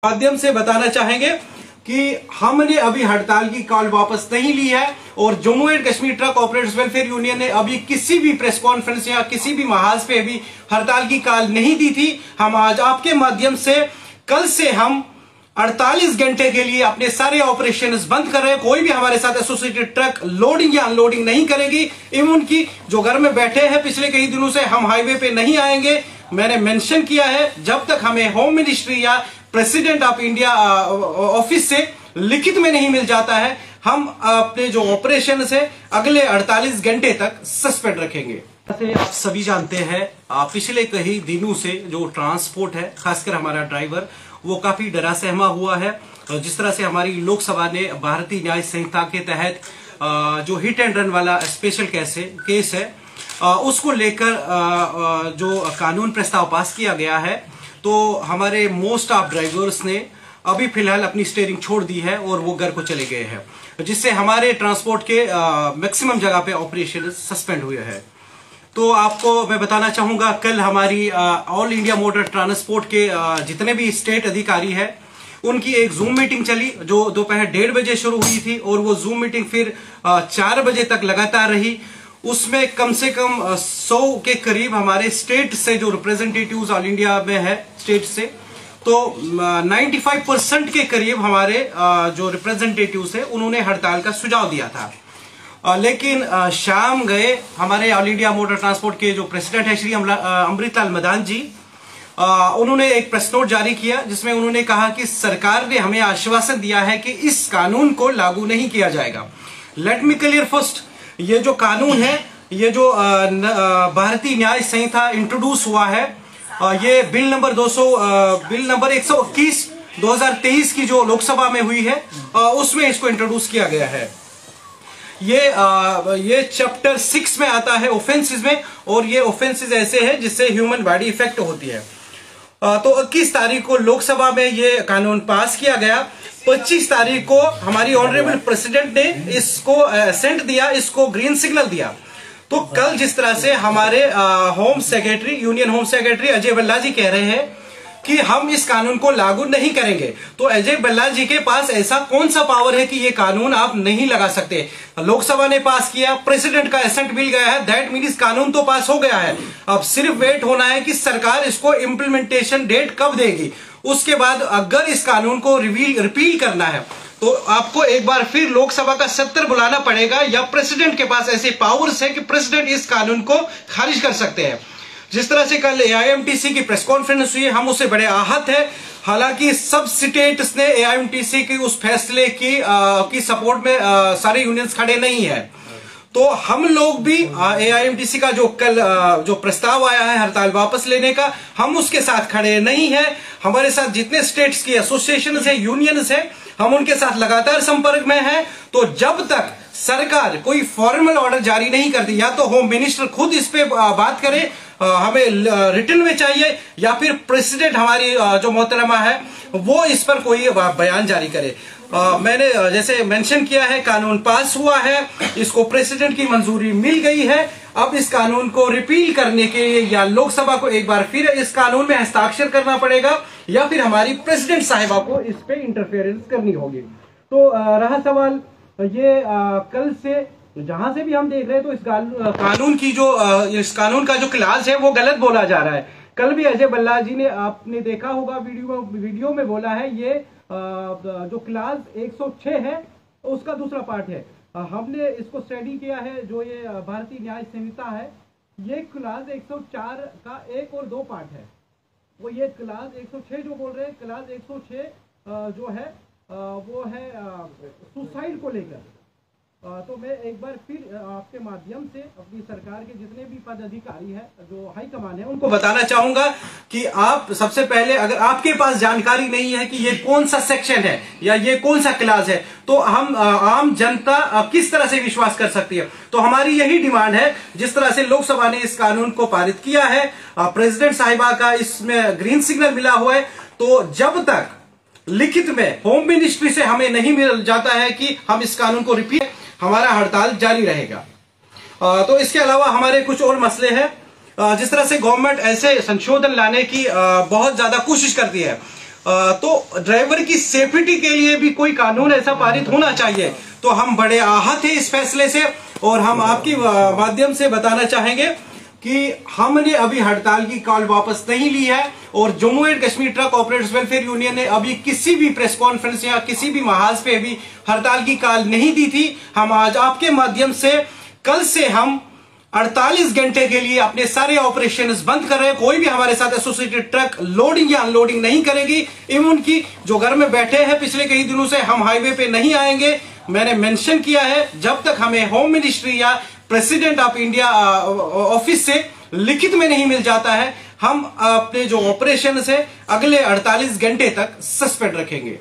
माध्यम से बताना चाहेंगे कि हमने अभी हड़ताल की कॉल वापस नहीं ली है और Jammu and Kashmir truck operators welfare union ने अभी किसी भी प्रेस कॉन्फ्रेंस या किसी भी महाज पे अभी हड़ताल की कॉल नहीं दी थी। हम आज आपके माध्यम से कल से हम 48 घंटे के लिए अपने सारे ऑपरेशंस बंद कर रहे हैं। कोई भी हमारे साथ एसोसिएटेड ट्रक लोडिंग या अनलोडिंग नहीं करेगी। इवन की जो घर में बैठे हैं पिछले कई दिनों से, हम हाईवे पे नहीं आएंगे। मैंने मेंशन किया है जब तक हमें होम मिनिस्ट्री या प्रेसिडेंट ऑफ इंडिया ऑफिस से लिखित में नहीं मिल जाता है, हम अपने जो ऑपरेशन है अगले 48 घंटे तक सस्पेंड रखेंगे। जैसे आप सभी जानते हैं पिछले कई दिनों से जो ट्रांसपोर्ट है, खासकर हमारा ड्राइवर, वो काफी डरा सहमा हुआ है। जिस तरह से हमारी लोकसभा ने भारतीय न्याय संहिता के तहत जो हिट एंड रन वाला स्पेशल केस है उसको लेकर जो कानून प्रस्ताव पास किया गया है, तो हमारे मोस्ट ऑफ ड्राइवर्स ने अभी फिलहाल अपनी स्टीयरिंग छोड़ दी है और वो घर को चले गए हैं, जिससे हमारे ट्रांसपोर्ट के मैक्सिमम जगह पे ऑपरेशन सस्पेंड हुए हैं। तो आपको मैं बताना चाहूंगा, कल हमारी ऑल इंडिया मोटर ट्रांसपोर्ट के जितने भी स्टेट अधिकारी हैं उनकी एक जूम मीटिंग चली जो दोपहर 1:30 बजे शुरू हुई थी और वो जूम मीटिंग फिर 4 बजे तक लगातार रही। उसमें कम से कम 100 के करीब हमारे स्टेट से जो रिप्रेजेंटेटिव्स ऑल इंडिया में है स्टेट से, तो 95% के करीब हमारे जो रिप्रेजेंटेटिव्स है उन्होंने हड़ताल का सुझाव दिया था। लेकिन शाम गए हमारे ऑल इंडिया मोटर ट्रांसपोर्ट के जो प्रेसिडेंट है श्री अमृतलाल मदान जी, उन्होंने एक प्रेस नोट जारी किया जिसमें उन्होंने कहा कि सरकार ने हमें आश्वासन दिया है कि इस कानून को लागू नहीं किया जाएगा। लेट मी क्लियर फर्स्ट, ये जो कानून है, ये जो भारतीय न्याय संहिता इंट्रोड्यूस हुआ है, ये बिल नंबर 121 2023 की जो लोकसभा में हुई है उसमें इसको इंट्रोड्यूस किया गया है। ये चैप्टर 6 में आता है ऑफेंसेस में, और ये ऑफेंसेस ऐसे हैं जिससे ह्यूमन बॉडी इफेक्ट होती है। तो 21 तारीख को लोकसभा में ये कानून पास किया गया। 25 तारीख को हमारी ऑनरेबल प्रेसिडेंट ने इसको असेंट दिया, इसको ग्रीन सिग्नल दिया। तो कल जिस तरह से हमारे home secretary, union home secretary Ajay Bhalla ji कह रहे हैं कि हम इस कानून को लागू नहीं करेंगे, तो अजय भल्ला जी के पास ऐसा कौन सा पावर है कि ये कानून आप नहीं लगा सकते? लोकसभा ने पास किया, प्रेसिडेंट का एसेंट मिल गया है, दैट मीन्स कानून तो पास हो गया है। अब सिर्फ वेट होना है कि सरकार इसको इम्प्लीमेंटेशन डेट कब देगी। उसके बाद अगर इस कानून को रिपील करना है तो आपको एक बार फिर लोकसभा का सत्र बुलाना पड़ेगा, या प्रेसिडेंट के पास ऐसे पावर्स है कि प्रेसिडेंट इस कानून को खारिज कर सकते हैं। जिस तरह से कल AIMTC की प्रेस कॉन्फ्रेंस हुई, हम उससे बड़े आहत है। हालांकि सब स्टेट्स ने AIMTC की उस फैसले की सपोर्ट में सारे यूनियंस खड़े नहीं है, तो हम लोग भी AIMTC का जो कल जो प्रस्ताव आया है हड़ताल वापस लेने का, हम उसके साथ खड़े नहीं है। हमारे साथ जितने स्टेट्स की एसोसिएशन है, यूनियंस है, हम उनके साथ लगातार संपर्क में हैं। तो जब तक सरकार कोई फॉर्मल ऑर्डर जारी नहीं करती, या तो होम मिनिस्टर खुद इस पे बात करे, हमें रिटर्न में चाहिए, या फिर प्रेसिडेंट हमारी जो मोहतरमा है वो इस पर कोई बयान जारी करे। मैंने जैसे मेंशन किया है, कानून पास हुआ है, इसको प्रेसिडेंट की मंजूरी मिल गई है। अब इस कानून को रिपील करने के लिए या लोकसभा को एक बार फिर इस कानून में हस्ताक्षर करना पड़ेगा, या फिर हमारी प्रेसिडेंट साहिबा को इस पे इंटरफेरेंस करनी होगी। तो रहा सवाल ये कल से जहां से भी हम देख रहे हैं, तो इस कानून की जो इस कानून का जो क्लास है वो गलत बोला जा रहा है। कल भी अजय भल्ला जी ने, आपने देखा होगा वीडियो में बोला है, ये जो क्लास 106 है उसका दूसरा पार्ट है। हमने इसको स्टडी किया है, जो ये भारतीय न्याय संहिता है, ये क्लास 104 का 1 और 2 पार्ट है। वो ये क्लास 106 जो बोल रहे हैं, क्लास 106 जो है वो है सुसाइड को लेकर। तो मैं एक बार फिर आपके माध्यम से अपनी सरकार के जितने भी पद अधिकारी हैं, जो हाई कमान है, उनको बताना चाहूंगा कि आप सबसे पहले, अगर आपके पास जानकारी नहीं है कि ये कौन सा सेक्शन है या ये कौन सा क्लास है, तो हम आम जनता किस तरह से विश्वास कर सकती है। तो हमारी यही डिमांड है, जिस तरह से लोकसभा ने इस कानून को पारित किया है, प्रेसिडेंट साहिबा का इसमें ग्रीन सिग्नल मिला हुआ है, तो जब तक लिखित में होम मिनिस्ट्री से हमें नहीं मिल जाता है कि हम इस कानून को रिपील, हमारा हड़ताल जारी रहेगा। तो इसके अलावा हमारे कुछ और मसले हैं। जिस तरह से गवर्नमेंट ऐसे संशोधन लाने की बहुत ज्यादा कोशिश करती है, तो ड्राइवर की सेफ्टी के लिए भी कोई कानून ऐसा पारित होना चाहिए। तो हम बड़े आहत हैं इस फैसले से, और हम आपकी माध्यम से बताना चाहेंगे कि हमने अभी हड़ताल की कॉल वापस नहीं ली है, और Jammu and Kashmir truck operators welfare union ने अभी किसी भी प्रेस कॉन्फ्रेंस या किसी भी महाज पे भी हड़ताल की कॉल नहीं दी थी। हम आज आपके माध्यम से कल से हम 48 घंटे के लिए अपने सारे ऑपरेशंस बंद कर रहे हैं। कोई भी हमारे साथ एसोसिएटेड ट्रक लोडिंग या अनलोडिंग नहीं करेगी। इवन की जो घर में बैठे हैं पिछले कई दिनों से, हम हाईवे पे नहीं आएंगे। मैंने मेंशन किया है, जब तक हमें होम मिनिस्ट्री या प्रेसिडेंट ऑफ इंडिया ऑफिस से लिखित में नहीं मिल जाता है, हम अपने जो ऑपरेशन है अगले 48 घंटे तक सस्पेंड रखेंगे।